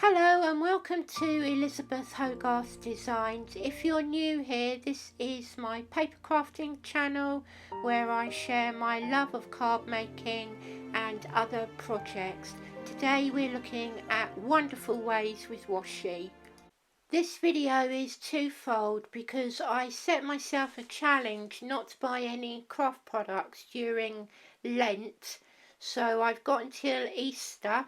Hello and welcome to Elisabeth Hogarth Designs. If you're new here, this is my paper crafting channel where I share my love of card making and other projects. Today we're looking at wonderful ways with washi. This video is twofold because I set myself a challenge not to buy any craft products during Lent, so I've got until Easter.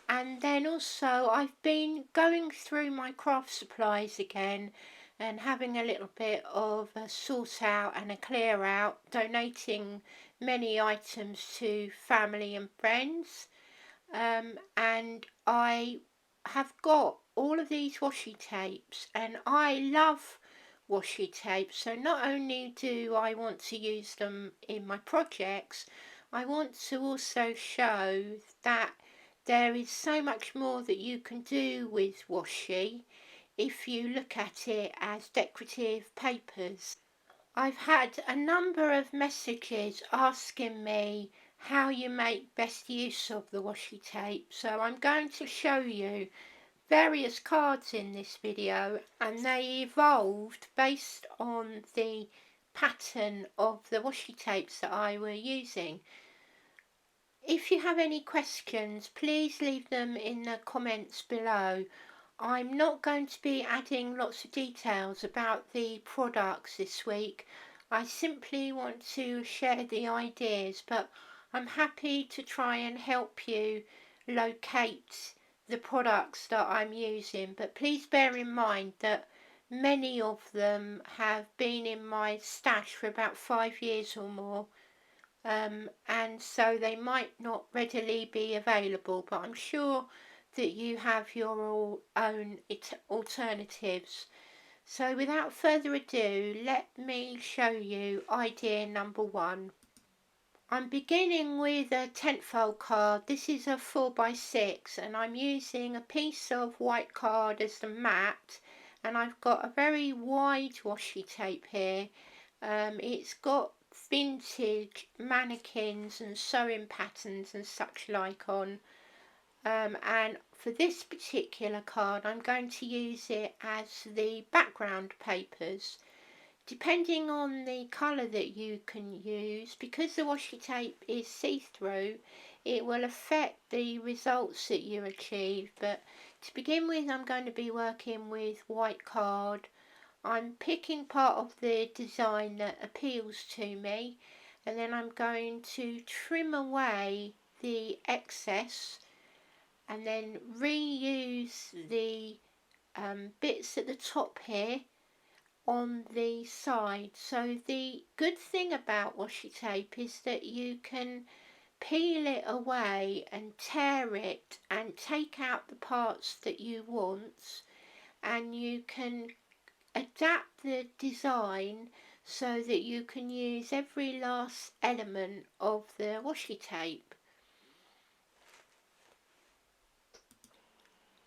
And then also I've been going through my craft supplies again and having a little bit of a sort out and a clear out, donating many items to family and friends. And I have got all of these washi tapes and I love washi tapes, so not only do I want to use them in my projects, I want to also show that there is so much more that you can do with washi if you look at it as decorative papers. I've had a number of messages asking me how you make best use of the washi tape, so I'm going to show you various cards in this video, and they evolved based on the pattern of the washi tapes that I were using. If you have any questions, please leave them in the comments below. I'm not going to be adding lots of details about the products this week. I simply want to share the ideas, but I'm happy to try and help you locate the products that I'm using. But please bear in mind that many of them have been in my stash for about 5 years or more. And so they might not readily be available, but I'm sure that you have your own alternatives. So without further ado, let me show you idea number one. I'm beginning with a tentfold card. This is a 4x6 and I'm using a piece of white card as the mat, and I've got a very wide washi tape here. It's got vintage mannequins and sewing patterns and such like on, and for this particular card I'm going to use it as the background papers. Depending on the colour that you can use, because the washi tape is see-through, it will affect the results that you achieve. But to begin with, I'm going to be working with white card. I'm picking part of the design that appeals to me, and then I'm going to trim away the excess and then reuse the bits at the top here on the side. So the good thing about washi tape is that you can peel it away and tear it and take out the parts that you want, and you can adapt the design so that you can use every last element of the washi tape.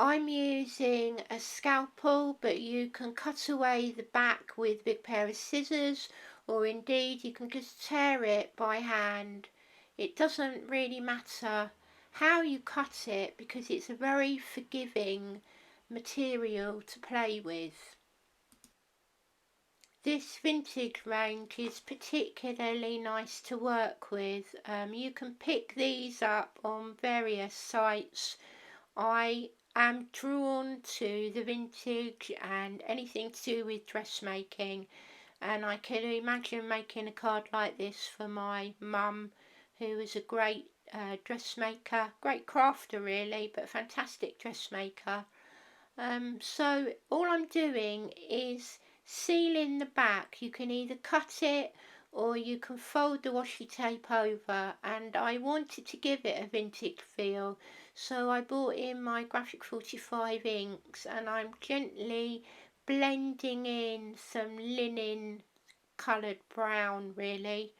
I'm using a scalpel, but you can cut away the back with a big pair of scissors, or indeed you can just tear it by hand. It doesn't really matter how you cut it because it's a very forgiving material to play with. This vintage range is particularly nice to work with. You can pick these up on various sites. I am drawn to the vintage and anything to do with dressmaking, and I can imagine making a card like this for my mum, who is a great dressmaker, great crafter really, but a fantastic dressmaker. So all I'm doing is sealing the back. You can either cut it or you can fold the washi tape over, and I wanted to give it a vintage feel, so I bought in my Graphic 45 inks and I'm gently blending in some linen coloured brown really,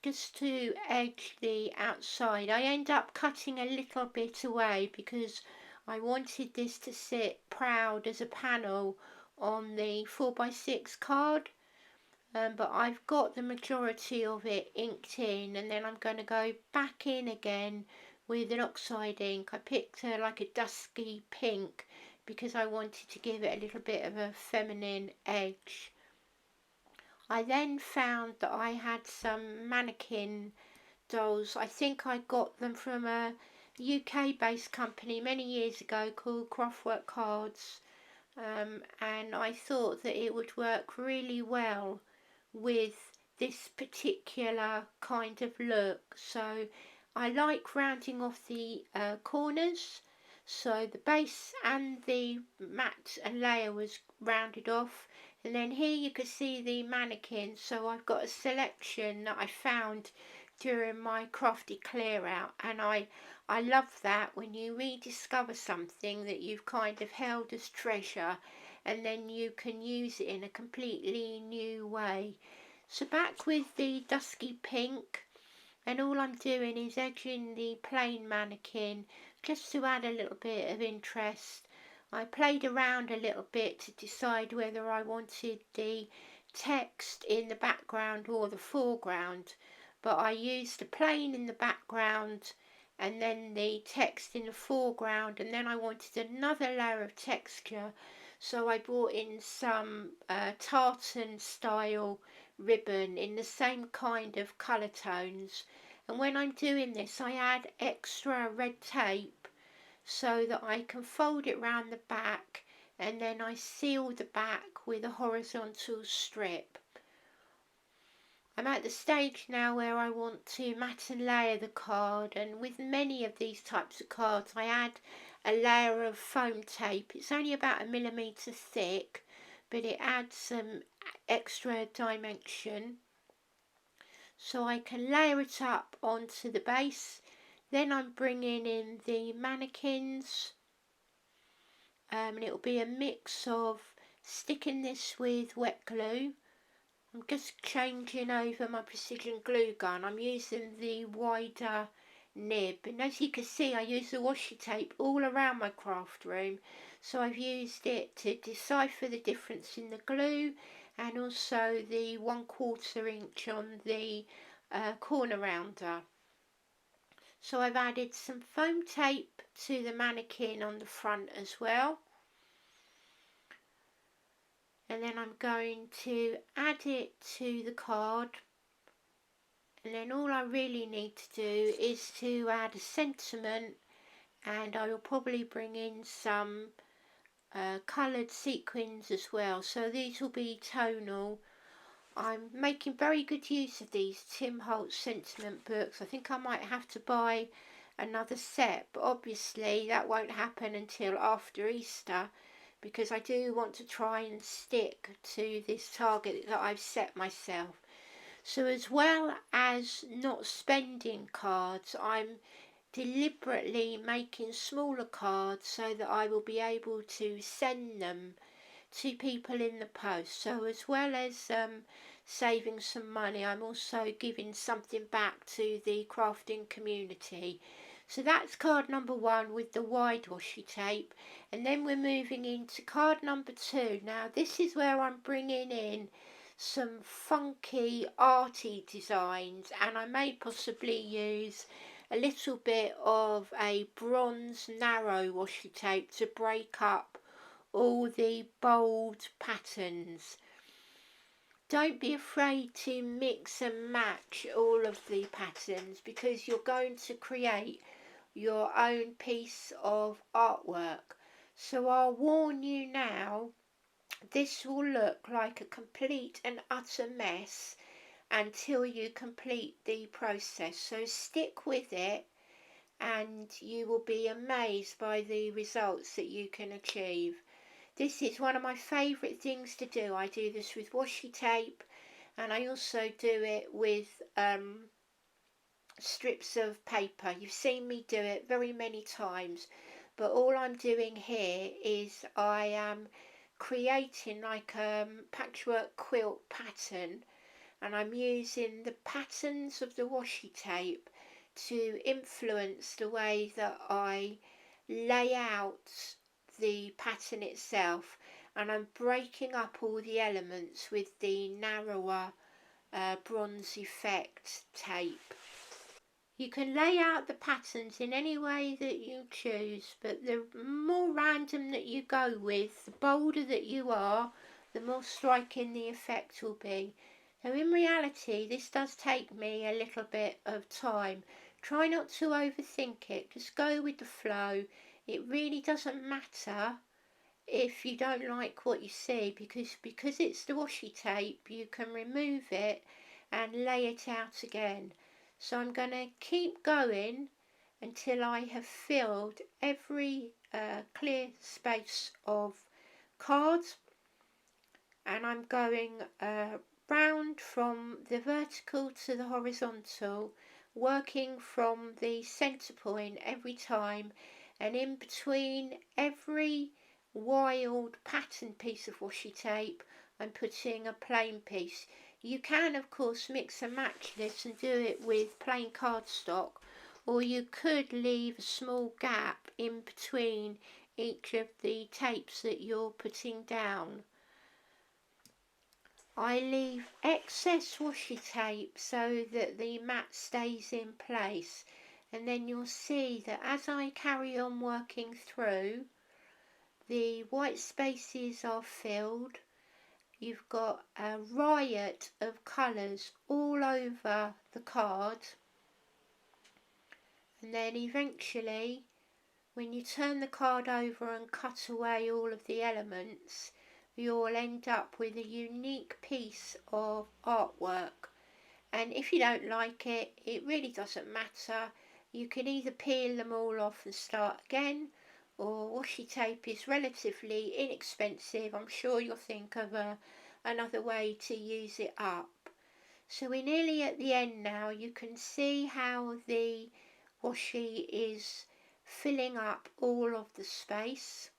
just to edge the outside. I end up cutting a little bit away because I wanted this to sit proud as a panel on the 4x6 card, but I've got the majority of it inked in, and then I'm going to go back in again with an oxide ink. I picked like a dusky pink because I wanted to give it a little bit of a feminine edge. I then found that I had some mannequin dolls. I think I got them from a UK based company many years ago called Craftwork Cards, and I thought that it would work really well with this particular kind of look. So I like rounding off the corners, so the base and the mat and layer was rounded off, and then here you can see the mannequin. So I've got a selection that I found during my crafty clear out, and I love that when you rediscover something that you've kind of held as treasure, and then you can use it in a completely new way. So back with the dusky pink, and all I'm doing is edging the plain mannequin just to add a little bit of interest. I played around a little bit to decide whether I wanted the text in the background or the foreground, but I used the plain in the background and then the text in the foreground, and then I wanted another layer of texture, so I brought in some tartan style ribbon in the same kind of colour tones. And when I'm doing this, I add extra red tape so that I can fold it round the back, and then I seal the back with a horizontal strip. I'm at the stage now where I want to mat and layer the card, and with many of these types of cards I add a layer of foam tape. It's only about 1mm thick, but it adds some extra dimension. So I can layer it up onto the base. Then I'm bringing in the mannequins, and it will be a mix of sticking this with wet glue. I'm just changing over my precision glue gun. I'm using the wider nib, and as you can see I use the washi tape all around my craft room, so I've used it to decipher the difference in the glue, and also the 1/4 inch on the corner rounder. So I've added some foam tape to the mannequin on the front as well, and then I'm going to add it to the card, and then all I really need to do is to add a sentiment, and I will probably bring in some coloured sequins as well, so these will be tonal. I'm making very good use of these Tim Holtz sentiment books. I think I might have to buy another set, but obviously that won't happen until after Easter, because I do want to try and stick to this target that I've set myself. So as well as not spending cards, I'm deliberately making smaller cards so that I will be able to send them to people in the post. So as well as saving some money, I'm also giving something back to the crafting community. So that's card number 1 with the wide washi tape, and then we're moving into card number 2. Now this is where I'm bringing in some funky arty designs, and I may possibly use a little bit of a bronze narrow washi tape to break up all the bold patterns. Don't be afraid to mix and match all of the patterns, because you're going to create your own piece of artwork. So I'll warn you now, this will look like a complete and utter mess until you complete the process. So stick with it, and you will be amazed by the results that you can achieve. This is one of my favourite things to do. I do this with washi tape, and I also do it with strips of paper. You've seen me do it very many times, but all I'm doing here is I am creating like a patchwork quilt pattern, and I'm using the patterns of the washi tape to influence the way that I lay out the pattern itself, and I'm breaking up all the elements with the narrower bronze effect tape. You can lay out the patterns in any way that you choose, but the more random that you go with, the bolder that you are, the more striking the effect will be. So in reality, this does take me a little bit of time. Try not to overthink it, just go with the flow. It really doesn't matter if you don't like what you see, because it's the washi tape, you can remove it and lay it out again. So I'm going to keep going until I have filled every clear space of cards, and I'm going round from the vertical to the horizontal, working from the centre point every time, and in between every wild pattern piece of washi tape I'm putting a plain piece. You can of course mix and match this and do it with plain cardstock, or you could leave a small gap in between each of the tapes that you're putting down. I leave excess washi tape so that the mat stays in place, and then you'll see that as I carry on working through, the white spaces are filled. You've got a riot of colours all over the card, and then eventually when you turn the card over and cut away all of the elements, you'll end up with a unique piece of artwork. And if you don't like it, it really doesn't matter. You can either peel them all off and start again, or washi tape is relatively inexpensive. I'm sure you'll think of another way to use it up. So we're nearly at the end now. You can see how the washi is filling up all of the space.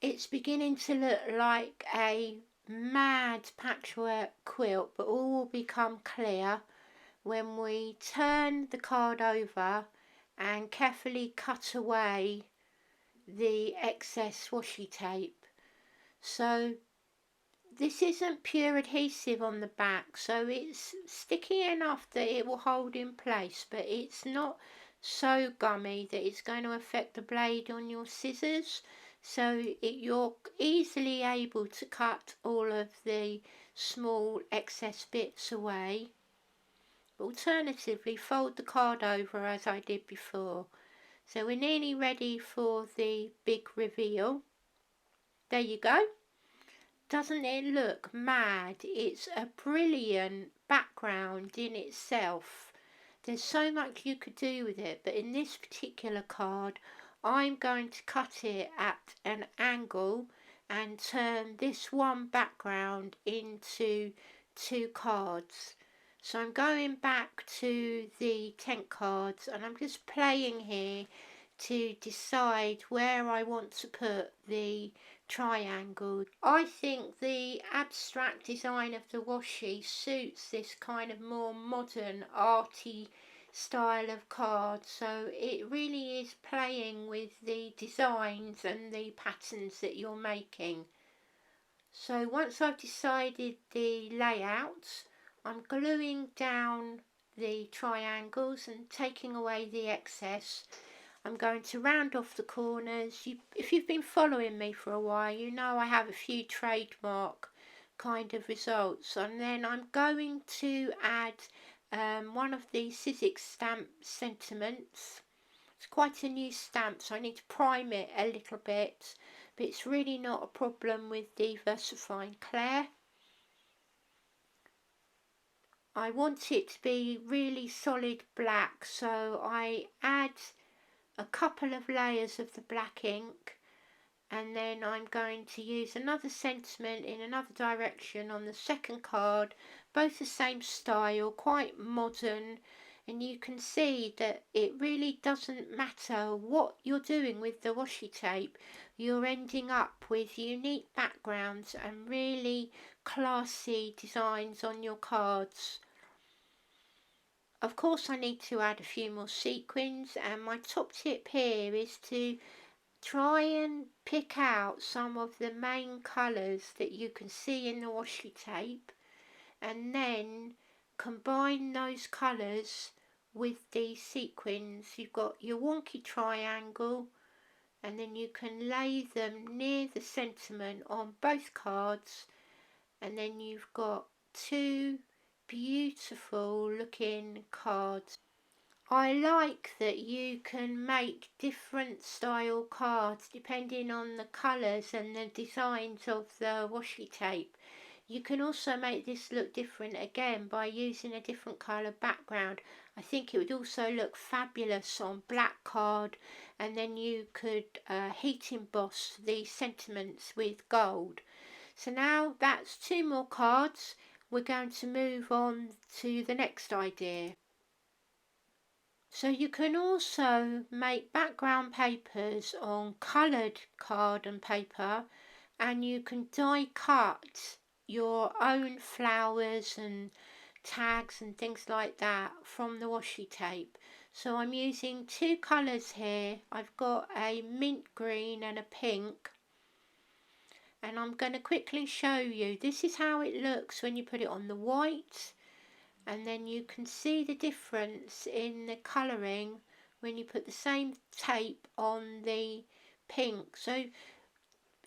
It's beginning to look like a mad patchwork quilt, but all will become clear when we turn the card over and carefully cut away the excess washi tape. So this isn't pure adhesive on the back, so it's sticky enough that it will hold in place, but it's not so gummy that it's going to affect the blade on your scissors. So you're easily able to cut all of the small excess bits away. Alternatively, fold the card over as I did before. So we're nearly ready for the big reveal. There you go. Doesn't it look mad? It's a brilliant background in itself. There's so much you could do with it, but in this particular card, I'm going to cut it at an angle and turn this one background into two cards. So I'm going back to the tent cards, and I'm just playing here to decide where I want to put the triangle. I think the abstract design of the washi suits this kind of more modern arty style of card, so it really is playing with the designs and the patterns that you're making. So once I've decided the layout, I'm gluing down the triangles and taking away the excess. I'm going to round off the corners. If you've been following me for a while, you know I have a few trademark kind of results. And then I'm going to add one of the Sizzix stamp sentiments. It's quite a new stamp, so I need to prime it a little bit, but it's really not a problem with diversifying Claire. I want it to be really solid black, so I add a couple of layers of the black ink, and then I'm going to use another sentiment in another direction on the second card, both the same style, quite modern, and you can see that it really doesn't matter what you're doing with the washi tape, you're ending up with unique backgrounds and really classy designs on your cards. Of course I need to add a few more sequins, and my top tip here is to try and pick out some of the main colours that you can see in the washi tape, and then combine those colours with the sequins. You've got your wonky triangle, and then you can lay them near the sentiment on both cards, and then you've got two beautiful looking cards. I like that you can make different style cards depending on the colours and the designs of the washi tape. You can also make this look different again by using a different colour background. I think it would also look fabulous on black card, and then you could heat emboss the sentiments with gold. So now that's two more cards. We're going to move on to the next idea. So you can also make background papers on coloured card and paper, and you can die cut your own flowers and tags and things like that from the washi tape. So I'm using two colours here. I've got a mint green and a pink, and I'm going to quickly show you. This is how it looks when you put it on the white, and then you can see the difference in the colouring when you put the same tape on the pink. So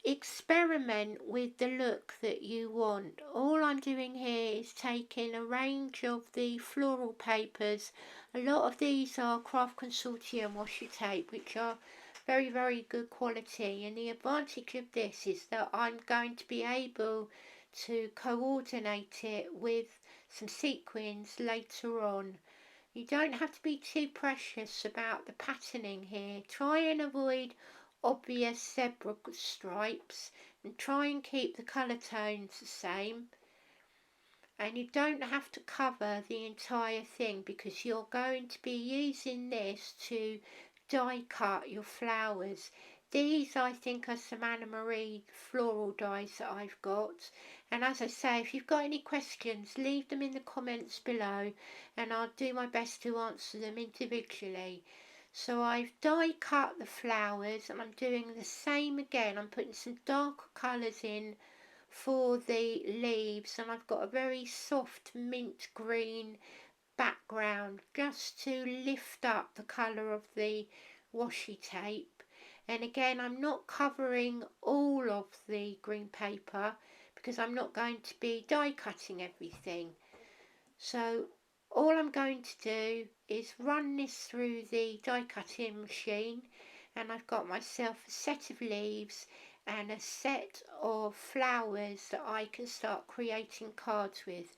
experiment with the look that you want. All I'm doing here is taking a range of the floral papers. A lot of these are Craft Consortium washi tape, which are very good quality, and the advantage of this is that I'm going to be able to coordinate it with some sequins later on. You don't have to be too precious about the patterning here. Try and avoid obvious zebra stripes, and try and keep the colour tones the same. And you don't have to cover the entire thing, because you're going to be using this to die cut your flowers. These I think are some Anna Marie floral dies that I've got, and as I say, if you've got any questions, leave them in the comments below and I'll do my best to answer them individually. So I've die cut the flowers, and I'm doing the same again. I'm putting some darker colours in for the leaves, and I've got a very soft mint green background just to lift up the colour of the washi tape. And again, I'm not covering all of the green paper because I'm not going to be die cutting everything. So all I'm going to do is run this through the die cutting machine, and I've got myself a set of leaves and a set of flowers that I can start creating cards with.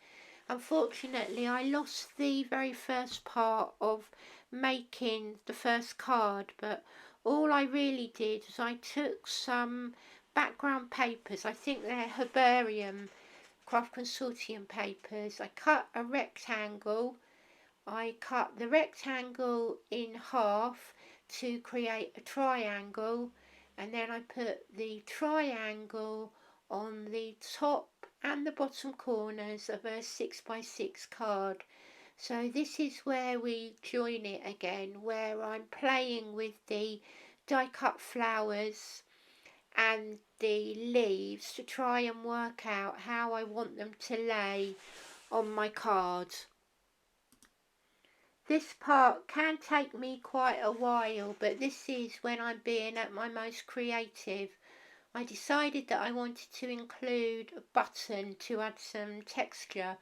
Unfortunately, I lost the very first part of making the first card, but all I really did was I took some background papers. I think they're herbarium Craft Consortium papers. I cut a rectangle. I cut the rectangle in half to create a triangle, and then I put the triangle on the top and the bottom corners of a 6x6 card. So this is where we join it again, where I'm playing with the die cut flowers and the leaves to try and work out how I want them to lay on my card. This part can take me quite a while, but this is when I'm being at my most creative. I decided that I wanted to include a button to add some texture,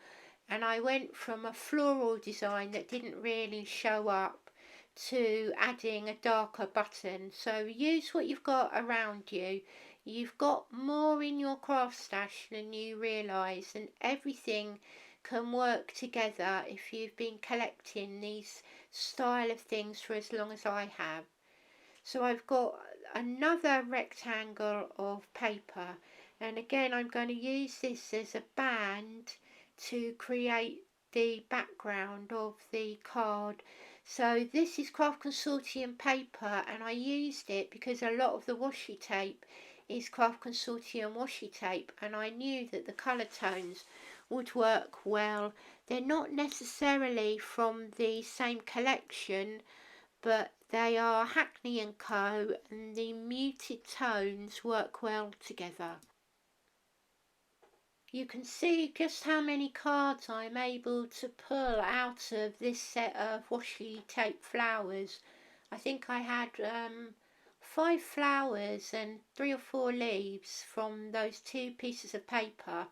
and I went from a floral design that didn't really show up to adding a darker button. So use what you've got around you. You've got more in your craft stash than you realise, and everything can work together if you've been collecting these style of things for as long as I have. So I've got another rectangle of paper, and again I'm going to use this as a band to create the background of the card. So this is Craft Consortium paper, and I used it because a lot of the washi tape is Craft Consortium washi tape, and I knew that the colour tones would work well. They're not necessarily from the same collection, but They are Hackney & Co, and the muted tones work well together. You can see just how many cards I'm able to pull out of this set of washi tape flowers. I think I had 5 flowers and 3 or 4 leaves from those 2 pieces of paper,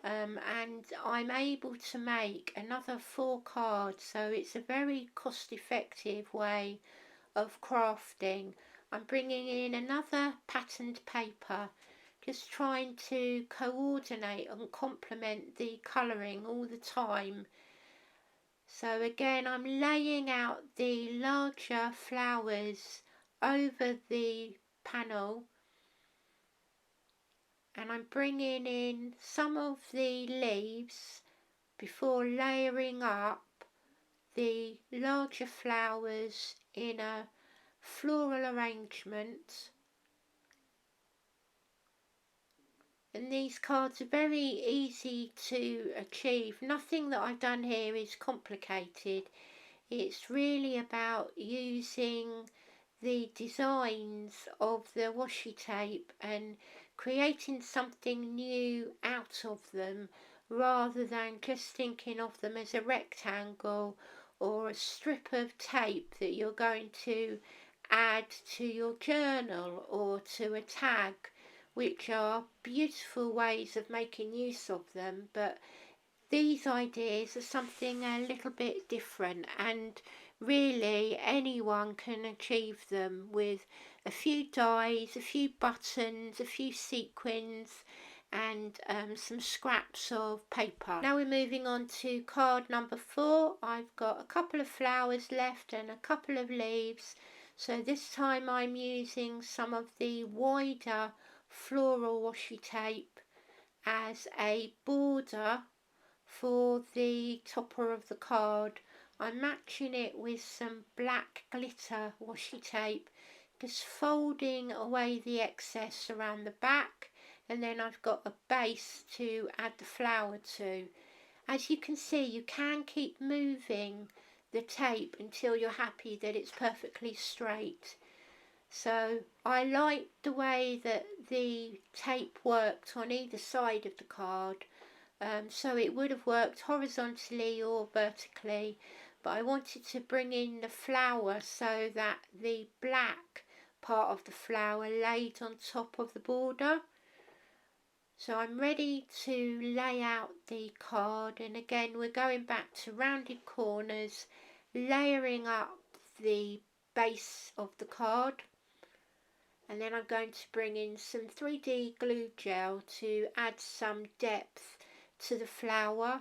and I'm able to make another 4 cards, so it's a very cost-effective way of crafting. I'm bringing in another patterned paper, just trying to coordinate and complement the colouring all the time. So again, I'm laying out the larger flowers over the panel, and I'm bringing in some of the leaves before layering up the larger flowers in a floral arrangement. And these cards are very easy to achieve. Nothing that I've done here is complicated. It's really about using the designs of the washi tape and creating something new out of them, rather than just thinking of them as a rectangle or a strip of tape that you're going to add to your journal or to a tag, which are beautiful ways of making use of them. But these ideas are something a little bit different, and really anyone can achieve them with a few dies, a few buttons, a few sequins, and some scraps of paper. Now we're moving on to card number 4. I've got a couple of flowers left and a couple of leaves, so this time I'm using some of the wider floral washi tape as a border for the topper of the card. I'm matching it with some black glitter washi tape, just folding away the excess around the back, and then I've got a base to add the flower to. As you can see, you can keep moving the tape until you're happy that it's perfectly straight. So I liked the way that the tape worked on either side of the card. So it would have worked horizontally or vertically, but I wanted to bring in the flower so that the black part of the flower laid on top of the border. So I'm ready to lay out the card, and again we're going back to rounded corners, layering up the base of the card, and then I'm going to bring in some 3D glue gel to add some depth to the flower,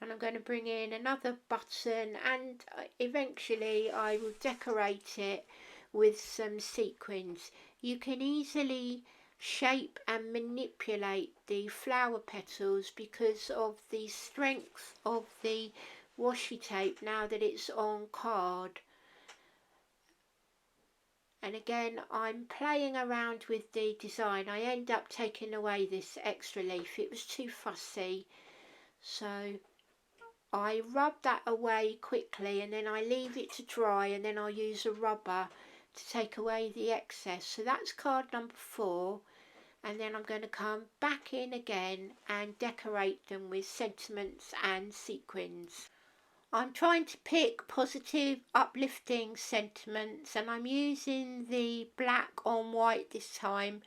and I'm going to bring in another button, and eventually I will decorate it with some sequins. You can easily shape and manipulate the flower petals because of the strength of the washi tape now that it's on card. And again, I'm playing around with the design. I end up taking away this extra leaf, it was too fussy, so I rub that away quickly, and then I leave it to dry, and then I'll use a rubber to take away the excess. So that's card number 4, and then I'm going to come back in again and decorate them with sentiments and sequins. I'm trying to pick positive, uplifting sentiments, and I'm using the black on white this time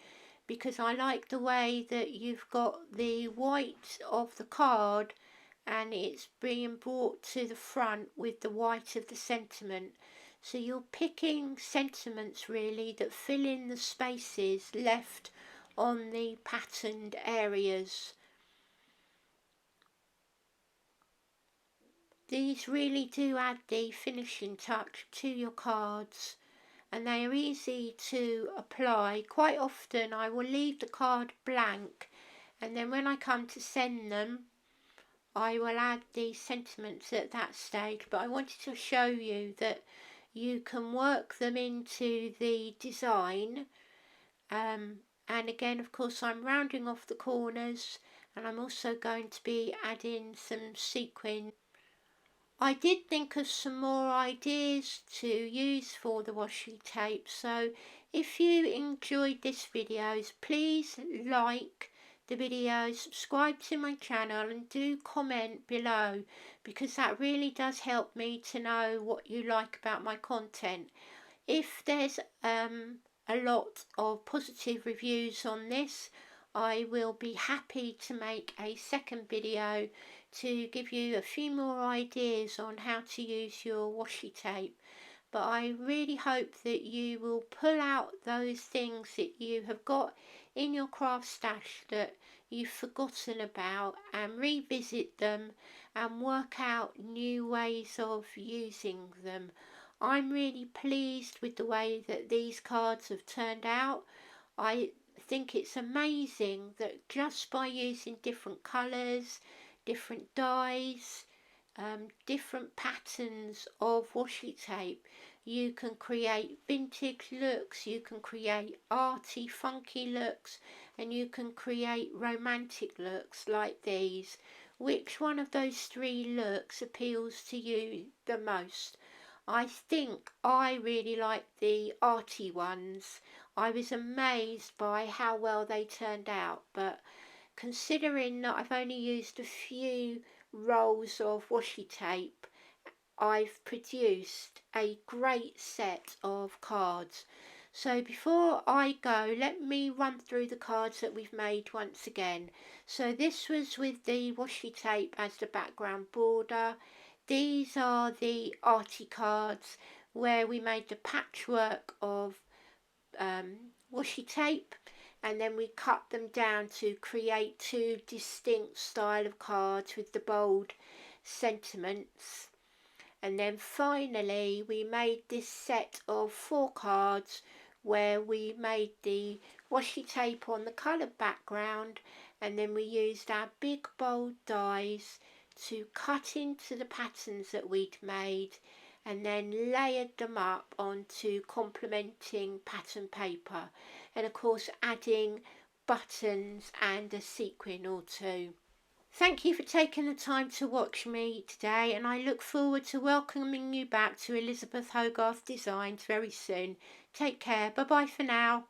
because I like the way that you've got the white of the card and it's being brought to the front with the white of the sentiment. So you're picking sentiments really that fill in the spaces left on the patterned areas. These really do add the finishing touch to your cards, and they are easy to apply. Quite often I will leave the card blank, and then when I come to send them I will add the sentiments at that stage, but I wanted to show you that you can work them into the design. And again, of course, I'm rounding off the corners, and I'm also going to be adding some sequins. I did think of some more ideas to use for the washi tape, so if you enjoyed this video, please like the video, subscribe to my channel and do comment below, because that really does help me to know what you like about my content. If there's a lot of positive reviews on this, I will be happy to make a second video to give you a few more ideas on how to use your washi tape. But I really hope that you will pull out those things that you have got in your craft stash that you've forgotten about, and revisit them and work out new ways of using them. I'm really pleased with the way that these cards have turned out. I think it's amazing that just by using different colours, different dyes, different patterns of washi tape, you can create vintage looks, you can create arty, funky looks, and you can create romantic looks like these. Which one of those three looks appeals to you the most? I think I really like the arty ones. I was amazed by how well they turned out, but considering that I've only used a few rolls of washi tape, I've produced a great set of cards. So before I go, let me run through the cards that we've made once again. So this was with the washi tape as the background border. These are the arty cards where we made the patchwork of washi tape, and then we cut them down to create two distinct style of cards with the bold sentiments. And then finally we made this set of 4 cards where we made the washi tape on the coloured background, and then we used our big bold dies to cut into the patterns that we'd made, and then layered them up onto complementing pattern paper, and of course adding buttons and a sequin or two. Thank you for taking the time to watch me today, and I look forward to welcoming you back to Elisabeth Hogarth Designs very soon. Take care. Bye bye for now.